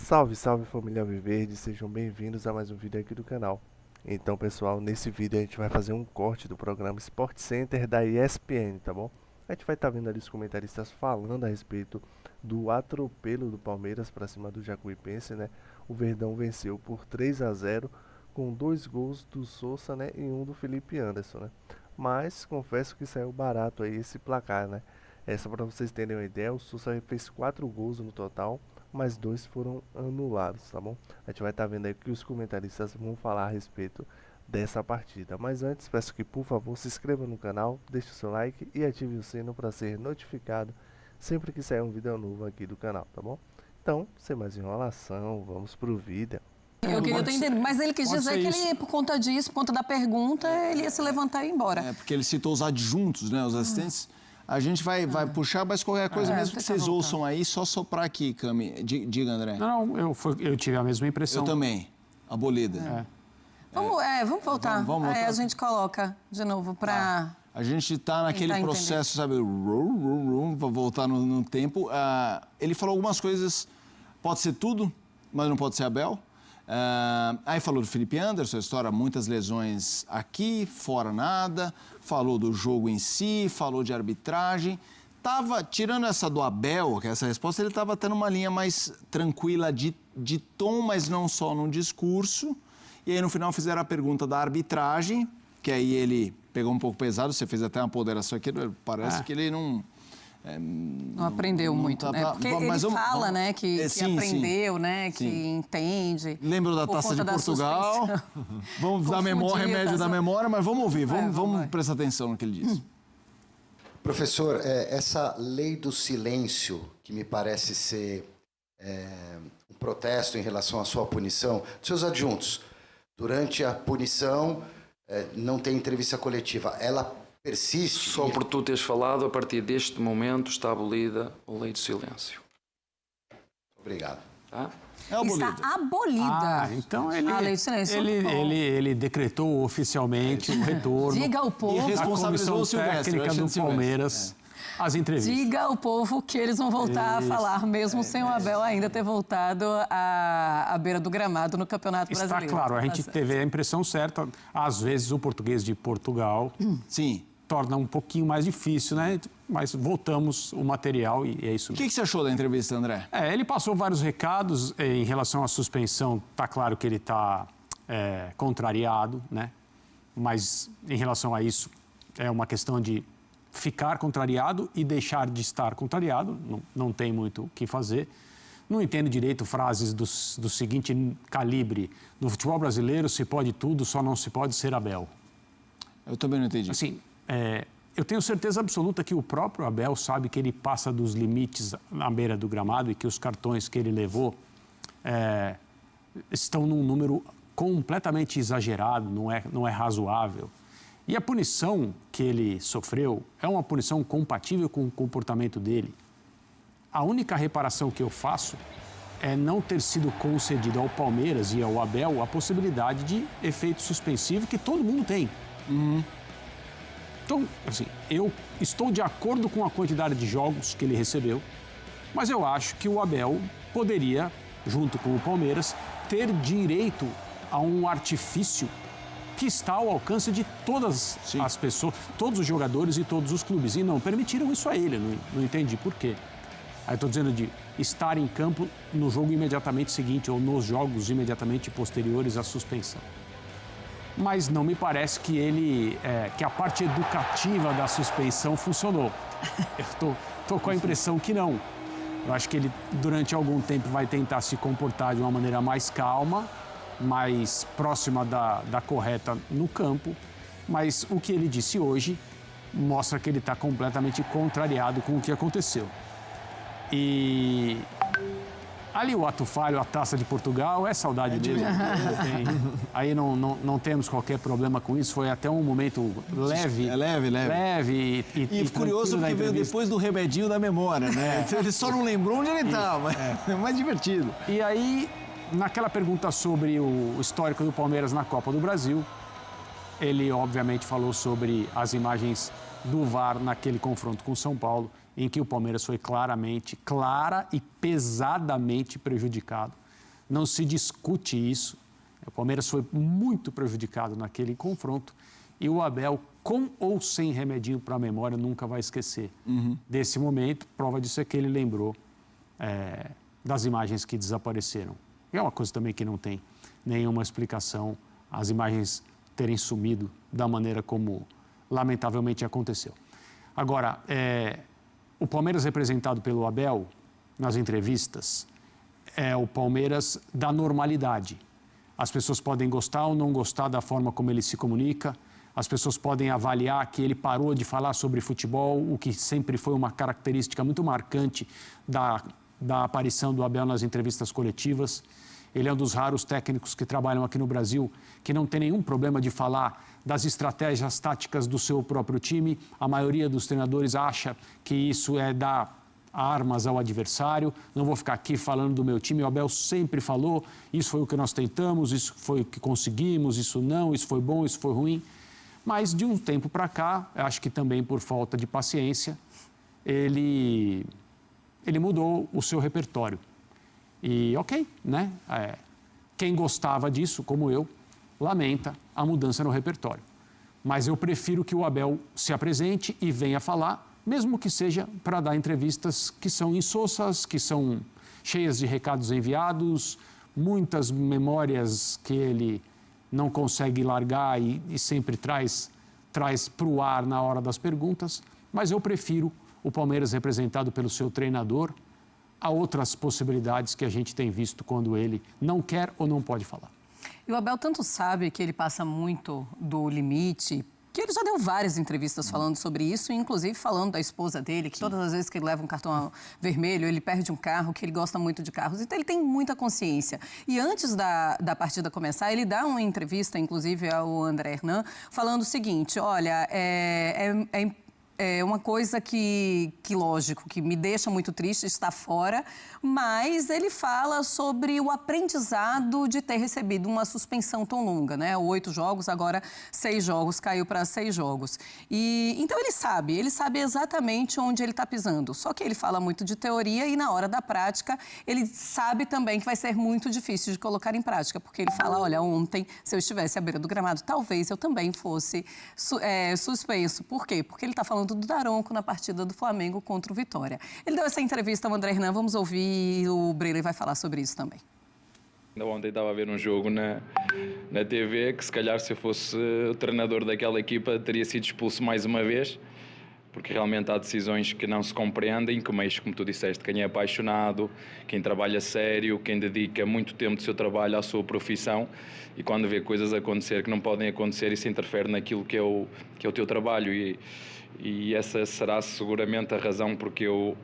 Salve, salve família Alviverde, sejam bem-vindos a mais um vídeo aqui do canal. Então pessoal, nesse vídeo a gente vai fazer um corte do programa Sport Center da ESPN, tá bom? A gente vai estar vendo ali os comentaristas falando a respeito do atropelo do Palmeiras para cima do Jacuipense, né? O Verdão venceu por 3-0 com 2 gols do Sousa, né? E um do Felipe Anderson, né? Mas confesso que saiu barato aí esse placar, né? Só para vocês terem uma ideia, o Sousa fez 4 gols no total, mas 2 foram anulados, tá bom? A gente vai estar vendo aí que os comentaristas vão falar a respeito dessa partida. Mas antes, peço que por favor se inscreva no canal, deixe o seu like e ative o sino para ser notificado sempre que sair um vídeo novo aqui do canal, tá bom? Então, sem mais enrolação, vamos pro vídeo. Eu queria ter entendido, mas ele quis dizer que ele, por conta disso, por conta da pergunta, ele ia se levantar e ir embora. É, porque ele citou os adjuntos, né, os assistentes. A gente vai puxar, mas qualquer coisa, mesmo que vocês ouçam aí, só soprar aqui, Cami. Diga, André. Não, eu tive a mesma impressão. Eu também, abolida. Vamos voltar. Vamos voltar. Aí a gente coloca de novo para... A gente está naquele processo, sabe, vou voltar no tempo. Ele falou algumas coisas, pode ser tudo, mas não pode ser Abel. Aí falou do Felipe Anderson, a história, muitas lesões aqui, fora nada. Falou do jogo em si, falou de arbitragem. Tirando essa do Abel, que é essa resposta, ele estava tendo uma linha mais tranquila de tom, mas não só no discurso. E aí, no final, fizeram a pergunta da arbitragem, que aí ele pegou um pouco pesado, você fez até uma ponderação aqui, parece que ele não... Não aprendeu muito, né? Porque ele fala, né, que aprendeu, né, que entende. Lembro da Taça de Portugal. Vamos dar remédio da memória, mas vamos ouvir, vamos prestar atenção no que ele disse. Professor, essa lei do silêncio, que me parece ser um protesto em relação à sua punição, seus adjuntos, durante a punição não tem entrevista coletiva, ela persiste? Só por tu teres falado, a partir deste momento está abolida a lei do silêncio. Obrigado. Tá? Está abolida. Então a lei do silêncio. Ele decretou oficialmente o retorno. Diga ao povo. E responsabilizou a técnica do Palmeiras as entrevistas. Diga ao povo que eles vão voltar a falar, mesmo sem o Abel ainda ter voltado à beira do gramado no Campeonato Brasileiro. Está claro, a gente teve a impressão certa. Às vezes o português de Portugal torna um pouquinho mais difícil, né? Mas voltamos o material e é isso mesmo. O que você achou da entrevista, André? Ele passou vários recados em relação à suspensão. Está claro que ele está contrariado, né? Mas em relação a isso, é uma questão de ficar contrariado e deixar de estar contrariado. Não tem muito o que fazer. Não entendo direito frases do seguinte calibre. No futebol brasileiro se pode tudo, só não se pode ser Abel. Eu também não entendi. Assim, eu tenho certeza absoluta que o próprio Abel sabe que ele passa dos limites na beira do gramado e que os cartões que ele levou estão num número completamente exagerado, não é razoável. E a punição que ele sofreu é uma punição compatível com o comportamento dele. A única reparação que eu faço é não ter sido concedido ao Palmeiras e ao Abel a possibilidade de efeito suspensivo que todo mundo tem. Então, assim, eu estou de acordo com a quantidade de jogos que ele recebeu, mas eu acho que o Abel poderia, junto com o Palmeiras, ter direito a um artifício que está ao alcance de todas as pessoas, todos os jogadores e todos os clubes. E não permitiram isso a ele, não entendi por quê. Aí estou dizendo de estar em campo no jogo imediatamente seguinte ou nos jogos imediatamente posteriores à suspensão. Mas não me parece que que a parte educativa da suspensão funcionou. Eu estou com a impressão que não. Eu acho que ele, durante algum tempo, vai tentar se comportar de uma maneira mais calma, mais próxima da correta no campo, mas o que ele disse hoje mostra que ele está completamente contrariado com o que aconteceu. E ali o ato falho, a Taça de Portugal, é saudade mesmo. Aí não temos qualquer problema com isso, foi até um momento leve. Leve e curioso porque veio depois do remedinho da memória, né? Ele só não lembrou onde ele estava, é mais divertido. E aí, naquela pergunta sobre o histórico do Palmeiras na Copa do Brasil, ele obviamente falou sobre as imagens do VAR naquele confronto com o São Paulo, em que o Palmeiras foi clara e pesadamente prejudicado. não se discute isso. O Palmeiras foi muito prejudicado naquele confronto e o Abel, com ou sem remedinho para a memória, nunca vai esquecer desse momento. Prova disso é que ele lembrou das imagens que desapareceram. E é uma coisa também que não tem nenhuma explicação, as imagens terem sumido da maneira como, lamentavelmente, aconteceu. Agora, o Palmeiras representado pelo Abel, nas entrevistas, é o Palmeiras da normalidade. As pessoas podem gostar ou não gostar da forma como ele se comunica, as pessoas podem avaliar que ele parou de falar sobre futebol, o que sempre foi uma característica muito marcante da aparição do Abel nas entrevistas coletivas. Ele é um dos raros técnicos que trabalham aqui no Brasil que não tem nenhum problema de falar das estratégias táticas do seu próprio time. A maioria dos treinadores acha que isso é dar armas ao adversário. Não vou ficar aqui falando do meu time. O Abel sempre falou, isso foi o que nós tentamos, isso foi o que conseguimos, isso não, isso foi bom, isso foi ruim. Mas de um tempo para cá, acho que também por falta de paciência, ele mudou o seu repertório. E ok, né? Quem gostava disso, como eu, lamenta a mudança no repertório. Mas eu prefiro que o Abel se apresente e venha falar, mesmo que seja para dar entrevistas que são insossas, que são cheias de recados enviados, muitas memórias que ele não consegue largar e sempre traz para o ar na hora das perguntas. Mas eu prefiro o Palmeiras representado pelo seu treinador a outras possibilidades que a gente tem visto quando ele não quer ou não pode falar. E o Abel tanto sabe que ele passa muito do limite, que ele já deu várias entrevistas falando sobre isso, inclusive falando da esposa dele, que todas as vezes que ele leva um cartão vermelho, ele perde um carro, que ele gosta muito de carros. Então, ele tem muita consciência. E antes da partida começar, ele dá uma entrevista, inclusive, ao André Hernan, falando o seguinte, olha, é uma coisa que, lógico, que me deixa muito triste estar fora, mas ele fala sobre o aprendizado de ter recebido uma suspensão tão longa, né? 8 jogos, agora 6 jogos, caiu para 6 jogos. E então ele sabe exatamente onde ele está pisando. Só que ele fala muito de teoria e na hora da prática ele sabe também que vai ser muito difícil de colocar em prática, porque ele fala, olha, ontem, se eu estivesse à beira do gramado, talvez eu também fosse suspenso. Por quê? Porque ele está falando do Daronco na partida do Flamengo contra o Vitória. Ele deu essa entrevista ao André Hernan, vamos ouvir e o Breler vai falar sobre isso também. Ontem estava a ver um jogo na TV que se calhar se eu fosse o treinador daquela equipa teria sido expulso mais uma vez, porque realmente há decisões que não se compreendem, como tu disseste, quem é apaixonado, quem trabalha sério, quem dedica muito tempo do seu trabalho à sua profissão e quando vê coisas acontecer que não podem acontecer, isso interfere naquilo que é o teu trabalho e essa será seguramente a razão porque ou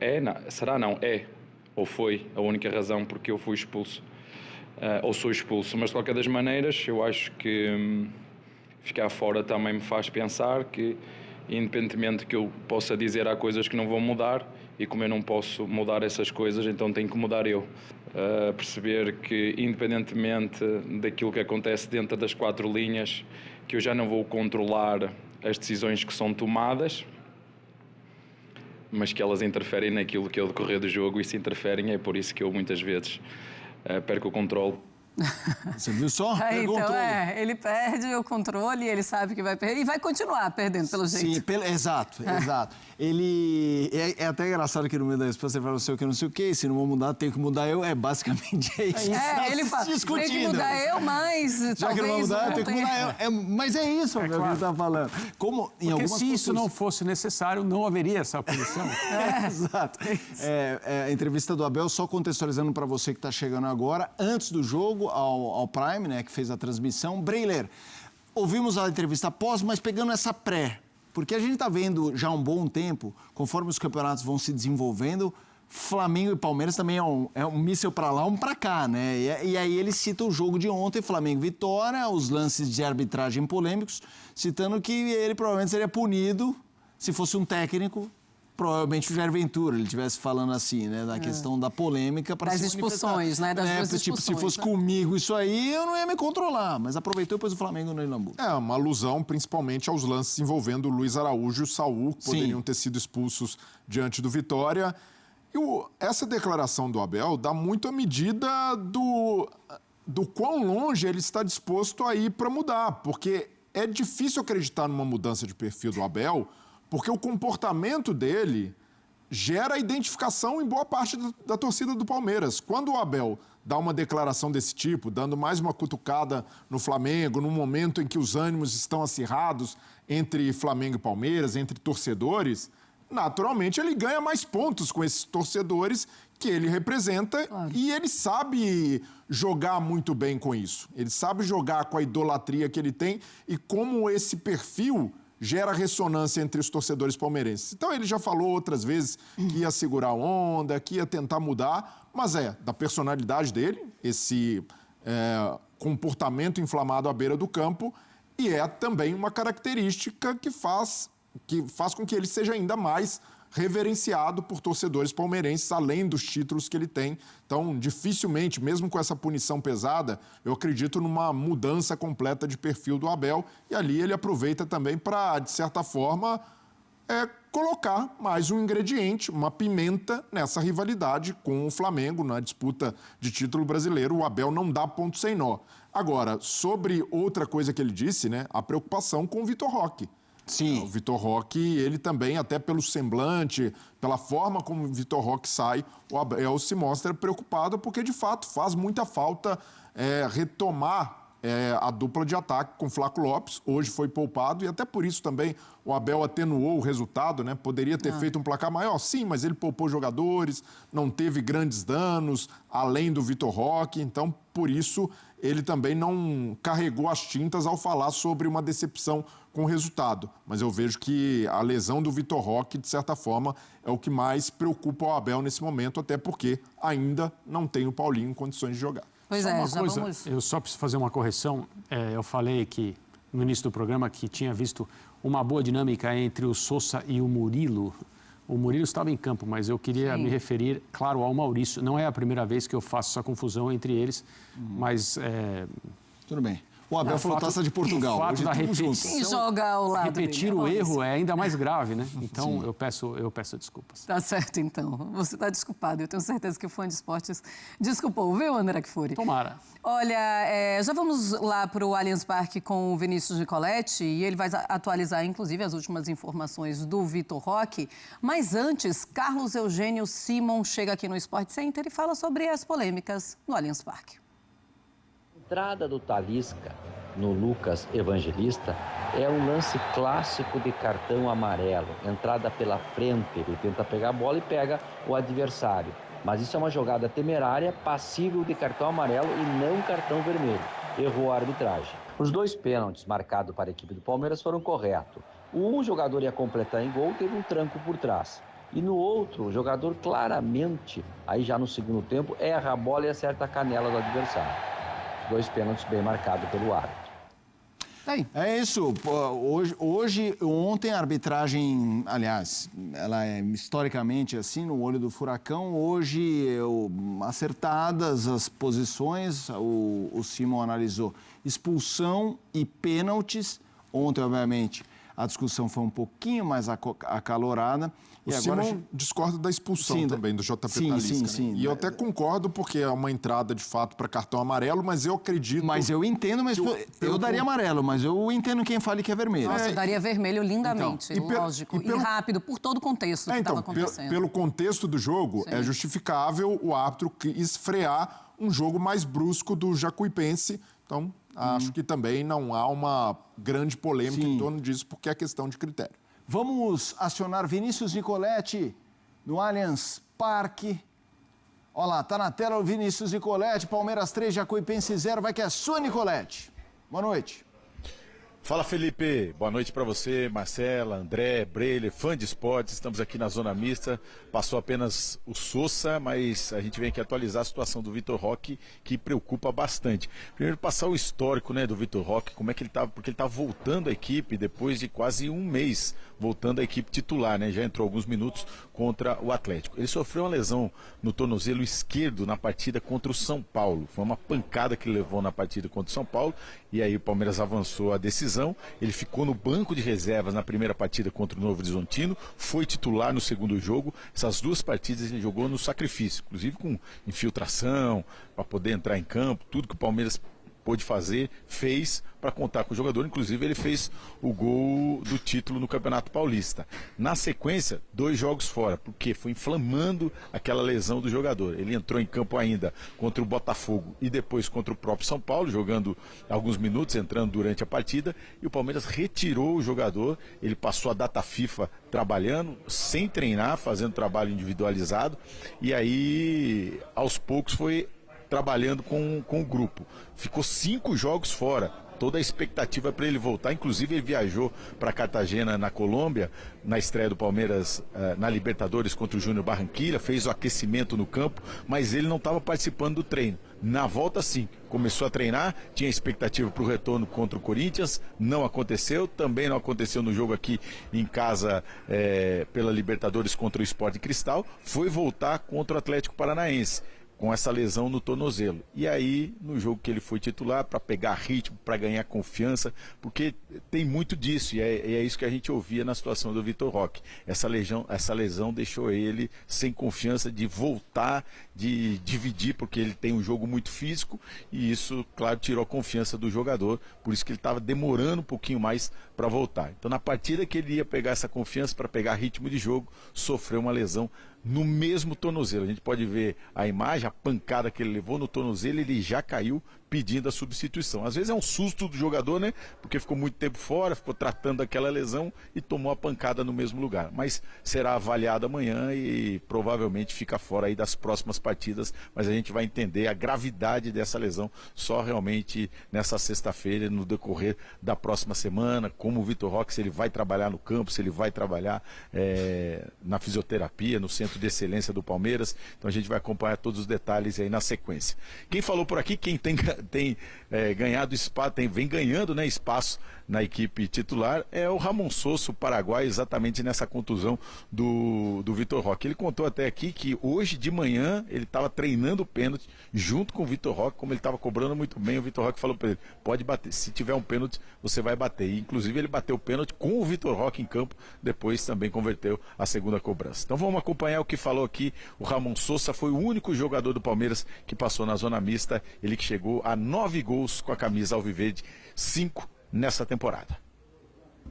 foi a única razão porque eu fui expulso, ou sou expulso. Mas de qualquer das maneiras, eu acho que ficar fora também me faz pensar que, independentemente que eu possa dizer, há coisas que não vão mudar e como eu não posso mudar essas coisas, então tenho que mudar eu. Perceber que, independentemente daquilo que acontece dentro das 4 linhas, que eu já não vou controlar as decisões que são tomadas, mas que elas interferem naquilo que é o decorrer do jogo e se interferem é por isso que eu muitas vezes perco o controle. Você viu só? Então, ele perde o controle, ele sabe que vai perder e vai continuar perdendo, pelo jeito. Sim, exato. Ele... É até engraçado que no meio da resposta ele fala, eu que não sei o quê, se não vou mudar, tenho que mudar eu. Basicamente isso. Ele fala, tem que mudar eu, mas já que não vou mudar, tem que mudar eu. Mas é isso que ele está falando. Porque se isso não fosse necessário, não haveria essa punição. Exato. A entrevista do Abel, só contextualizando para você que está chegando agora, antes do jogo, ao Prime, né, que fez a transmissão. Breler, ouvimos a entrevista após, mas pegando essa pré, porque a gente está vendo já há um bom tempo, conforme os campeonatos vão se desenvolvendo, Flamengo e Palmeiras também é um míssil para lá, um para cá, né? E aí ele cita o jogo de ontem, Flamengo e Vitória, os lances de arbitragem polêmicos, citando que ele provavelmente seria punido se fosse um técnico. Provavelmente o Jair Ventura, ele estivesse falando assim, né? Da questão da polêmica para das expulsões, né? Das duas expulsões. Se fosse comigo isso aí, eu não ia me controlar. Mas aproveitou depois o Flamengo no Ilambu. Uma alusão principalmente aos lances envolvendo o Luiz Araújo e o Saul, que poderiam ter sido expulsos diante do Vitória. Essa declaração do Abel dá muito a medida do quão longe ele está disposto a ir para mudar, porque é difícil acreditar numa mudança de perfil do Abel, porque o comportamento dele gera identificação em boa parte da torcida do Palmeiras. Quando o Abel dá uma declaração desse tipo, dando mais uma cutucada no Flamengo, num momento em que os ânimos estão acirrados entre Flamengo e Palmeiras, entre torcedores, naturalmente ele ganha mais pontos com esses torcedores que ele representa, claro. E ele sabe jogar muito bem com isso. Ele sabe jogar com a idolatria que ele tem e como esse perfil gera ressonância entre os torcedores palmeirenses. Então ele já falou outras vezes que ia segurar a onda, que ia tentar mudar, mas da personalidade dele, esse comportamento inflamado à beira do campo, e é também uma característica que faz com que ele seja ainda mais reverenciado por torcedores palmeirenses, além dos títulos que ele tem. Então, dificilmente, mesmo com essa punição pesada, eu acredito numa mudança completa de perfil do Abel, e ali ele aproveita também para, de certa forma, colocar mais um ingrediente, uma pimenta nessa rivalidade com o Flamengo na disputa de título brasileiro. O Abel não dá ponto sem nó. Agora, sobre outra coisa que ele disse, né, a preocupação com o Vitor Roque. Sim. O Vitor Roque, ele também, até pelo semblante, pela forma como o Vitor Roque sai, o Abel se mostra preocupado porque, de fato, faz muita falta retomar a dupla de ataque com Flaco Lopes. Hoje foi poupado e até por isso também o Abel atenuou o resultado, né? Poderia ter feito um placar maior, sim, mas ele poupou jogadores, não teve grandes danos, além do Vitor Roque, então, por isso, ele também não carregou as tintas ao falar sobre uma decepção com o resultado. Mas eu vejo que a lesão do Vitor Roque, de certa forma, é o que mais preocupa o Abel nesse momento, até porque ainda não tem o Paulinho em condições de jogar. Pois vamos... Eu só preciso fazer uma correção. Eu falei que, no início do programa, que tinha visto uma boa dinâmica entre o Sousa e o Murilo. O Murilo estava em campo, mas eu queria me referir, claro, ao Maurício. Não é a primeira vez que eu faço essa confusão entre eles, mas... Tudo bem. O Abel falou Taça de Portugal. O fato da repetição, joga ao lado repetir dele, o erro é ainda mais grave, né? Então, eu peço desculpas. Tá certo, então. Você está desculpado. Eu tenho certeza que o fã de esportes desculpou, viu, André Kfouri? Tomara. Olha, já vamos lá para o Allianz Parque com o Vinícius Nicoletti e ele vai atualizar, inclusive, as últimas informações do Vitor Roque. Mas antes, Carlos Eugênio Simon chega aqui no Sport Center e fala sobre as polêmicas no Allianz Parque. A entrada do Talisca no Lucas Evangelista é um lance clássico de cartão amarelo. Entrada pela frente, ele tenta pegar a bola e pega o adversário. Mas isso é uma jogada temerária, passível de cartão amarelo e não cartão vermelho. Errou a arbitragem. Os 2 pênaltis marcados para a equipe do Palmeiras foram corretos. Um jogador ia completar em gol, teve um tranco por trás. E no outro, o jogador claramente, aí já no segundo tempo, erra a bola e acerta a canela do adversário. 2 pênaltis bem marcados pelo árbitro. É isso. Ontem a arbitragem, aliás, ela é historicamente assim, no olho do furacão. Hoje, acertadas as posições, o Simon analisou expulsão e pênaltis. Ontem, obviamente, a discussão foi um pouquinho mais acalorada. O Simon discorda da expulsão também do JP Talisca. Sim. E eu até concordo, porque é uma entrada, de fato, para cartão amarelo, mas eu acredito... Mas eu entendo, mas eu daria amarelo, mas eu entendo quem fale que é vermelho. Nossa, eu daria vermelho lindamente, lógico, e rápido, por todo o contexto que estava acontecendo. Pelo contexto do jogo, é justificável o árbitro esfrear um jogo mais brusco do Jacuipense. Então, acho que também não há uma grande polêmica em torno disso, porque é questão de critério. Vamos acionar Vinícius Nicoletti no Allianz Parque. Olha lá, tá na tela o Vinícius Nicoletti, Palmeiras 3, Jacuipense 0, vai que é sua, Nicoletti. Boa noite. Fala, Felipe. Boa noite para você, Marcela, André, Breler, fã de esportes. Estamos aqui na Zona Mista. Passou apenas o Sousa, mas a gente vem aqui atualizar a situação do Vitor Roque, que preocupa bastante. Primeiro, passar o histórico, né, do Vitor Roque, como é que ele estava, porque ele está voltando à equipe depois de quase um mês, voltando à equipe titular, né? Já entrou alguns minutos contra o Atlético. Ele sofreu uma lesão no tornozelo esquerdo na partida contra o São Paulo. Foi uma pancada que ele levou na partida contra o São Paulo e aí o Palmeiras avançou a decisão. lesão, ele ficou no banco de reservas na primeira partida contra o Novo Horizontino, foi titular no segundo jogo. Essas 2 partidas ele jogou no sacrifício, inclusive com infiltração, para poder entrar em campo, tudo que o Palmeiras pôde fazer, fez para contar com o jogador. Inclusive ele fez o gol do título no Campeonato Paulista. Na sequência, 2 jogos fora, porque foi inflamando aquela lesão do jogador. Ele entrou em campo ainda contra o Botafogo e depois contra o próprio São Paulo, jogando alguns minutos, entrando durante a partida, e o Palmeiras retirou o jogador. Ele passou a data FIFA trabalhando, sem treinar, fazendo trabalho individualizado, e aí aos poucos foi trabalhando com o grupo. Ficou 5 jogos fora. Toda a expectativa para ele voltar. Inclusive ele viajou para Cartagena, na Colômbia, na estreia do Palmeiras na Libertadores contra o Júnior Barranquilla, fez o aquecimento no campo, mas ele não estava participando do treino. Na volta sim, começou a treinar, tinha expectativa para o retorno contra o Corinthians, não aconteceu, também não aconteceu no jogo aqui em casa pela Libertadores contra o Sport Cristal, foi voltar contra o Atlético Paranaense, com essa lesão no tornozelo. E aí, no jogo que ele foi titular, para pegar ritmo, para ganhar confiança, porque tem muito disso, e é isso que a gente ouvia na situação do Vitor Roque. Essa lesão deixou ele sem confiança de voltar, de dividir, porque ele tem um jogo muito físico, e isso, claro, tirou a confiança do jogador, por isso que ele estava demorando um pouquinho mais para voltar. Então, na partida que ele ia pegar essa confiança para pegar ritmo de jogo, sofreu uma lesão no mesmo tornozelo. A gente pode ver a imagem, a pancada que ele levou no tornozelo, ele já caiu pedindo a substituição. Às vezes é um susto do jogador, né? Porque ficou muito tempo fora, ficou tratando aquela lesão e tomou a pancada no mesmo lugar. Mas será avaliado amanhã e provavelmente fica fora aí das próximas partidas, mas a gente vai entender a gravidade dessa lesão só realmente nessa sexta-feira, no decorrer da próxima semana, como o Vitor Roque, se ele vai trabalhar no campo, se ele vai trabalhar na fisioterapia, no Centro de Excelência do Palmeiras. Então a gente vai acompanhar todos os detalhes aí na sequência. Quem falou por aqui, quem tem ganhado espaço, vem ganhando, né, espaço na equipe titular, é o Ramon Sosso, paraguaio, exatamente nessa contusão do Vitor Roque. Ele contou até aqui que hoje de manhã ele estava treinando o pênalti junto com o Vitor Roque, como ele estava cobrando muito bem, o Vitor Roque falou para ele, pode bater, se tiver um pênalti você vai bater, e inclusive ele bateu o pênalti com o Vitor Roque em campo, depois também converteu a segunda cobrança. Então vamos acompanhar o que falou aqui o Ramon Sosso. Foi o único jogador do Palmeiras que passou na zona mista, ele que chegou a 9 gols com a camisa alviverde, 5 nessa temporada.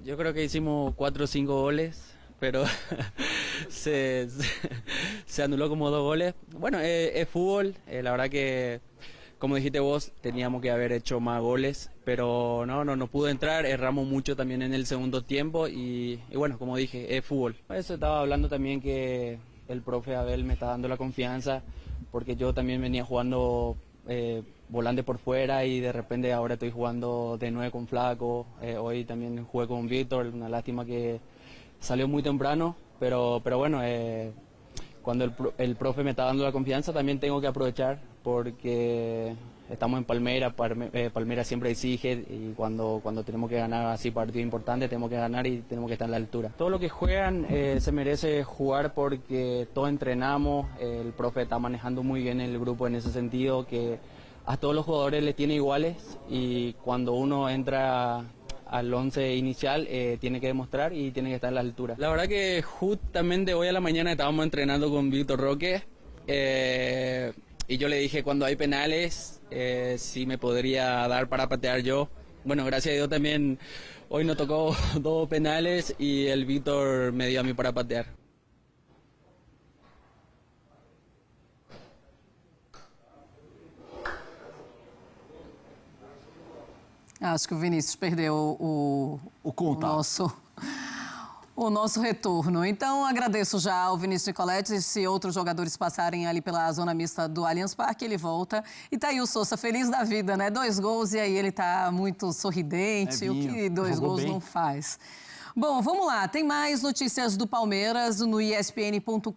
Yo creo que hicimos 4 o 5 goles, pero se anuló como 2 goles. Bueno, es fútbol, la verdad que, como dijiste vos, teníamos que haber hecho más goles, pero no pudo entrar, erramos mucho también en el segundo tiempo y bueno, como dije, es fútbol. Eso estaba hablando también que el profe Abel me está dando la confianza, porque yo también venía jugando volante por fuera y de repente ahora estoy jugando de 9 con Flaco, hoy también jugué con Víctor, una lástima que salió muy temprano, pero bueno, cuando el profe me está dando la confianza también tengo que aprovechar, porque estamos en Palmeiras, Palmeiras siempre exige, y cuando tenemos que ganar así partidos importantes tenemos que ganar y tenemos que estar a la altura. Todo lo que juegan se merece jugar porque todos entrenamos, el profe está manejando muy bien el grupo en ese sentido, que a todos los jugadores les tiene iguales y cuando uno entra al 11 inicial tiene que demostrar y tiene que estar a la altura. La verdad que justamente hoy a la mañana estábamos entrenando con Vitor Roque y yo le dije cuando hay penales si me podría dar para patear yo. Bueno, gracias a Dios también hoy nos tocó 2 penales y el Víctor me dio a mí para patear. Acho que o Vinícius perdeu o nosso retorno. Então, agradeço já ao Vinícius Nicoletti. Se outros jogadores passarem ali pela zona mista do Allianz Parque, ele volta. E tá aí o Sossa, feliz da vida, né? 2 gols e aí ele tá muito sorridente, o que 2 gols não faz. Bom, vamos lá. Tem mais notícias do Palmeiras no espn.com.br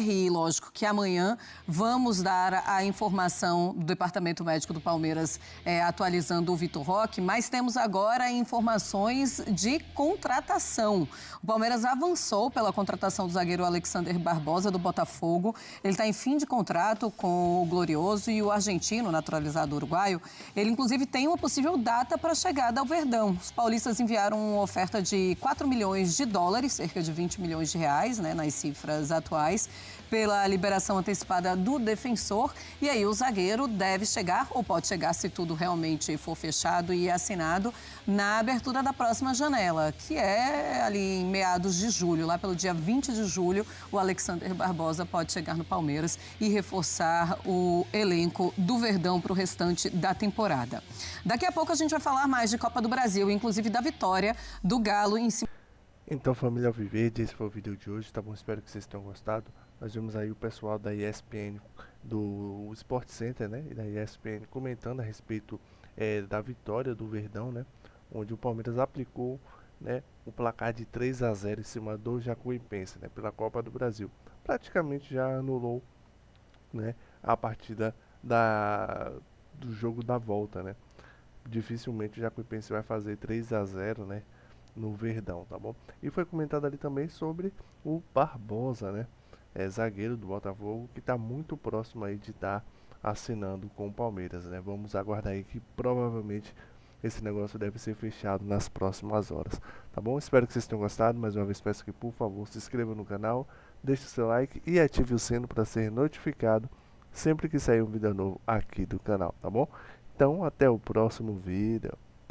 e, lógico, que amanhã vamos dar a informação do Departamento Médico do Palmeiras atualizando o Vitor Roque, mas temos agora informações de contratação. O Palmeiras avançou pela contratação do zagueiro Alexander Barbosa, do Botafogo. Ele está em fim de contrato com o Glorioso e o argentino, naturalizado uruguaio. Ele, inclusive, tem uma possível data para a chegada ao Verdão. Os paulistas enviaram uma oferta de 4 milhões de dólares, cerca de 20 milhões de reais, né, nas cifras atuais, pela liberação antecipada do defensor. E aí o zagueiro deve chegar, ou pode chegar se tudo realmente for fechado e assinado, na abertura da próxima janela, que é ali em meados de julho. Lá pelo dia 20 de julho, o Alexander Barbosa pode chegar no Palmeiras e reforçar o elenco do Verdão para o restante da temporada. Daqui a pouco a gente vai falar mais de Copa do Brasil, inclusive da vitória do Galo em cima. Então, família Alviverde, esse foi o vídeo de hoje, tá bom? Espero que vocês tenham gostado. Nós vimos aí o pessoal da ESPN, do Sport Center, né? E da ESPN comentando a respeito da vitória do Verdão, né? Onde o Palmeiras aplicou, né, o placar de 3-0 em cima do Jacuipense, né? Pela Copa do Brasil. Praticamente já anulou, né, a partida do jogo da volta, né? Dificilmente o Jacuipense vai fazer 3-0, né, no Verdão, tá bom? E foi comentado ali também sobre o Barbosa, né? Zagueiro do Botafogo, que está muito próximo aí de estar assinando com o Palmeiras, né? Vamos aguardar aí que provavelmente esse negócio deve ser fechado nas próximas horas, tá bom? Espero que vocês tenham gostado. Mais uma vez peço que, por favor, se inscreva no canal, deixe o seu like e ative o sino para ser notificado sempre que sair um vídeo novo aqui do canal, tá bom? Então, até o próximo vídeo.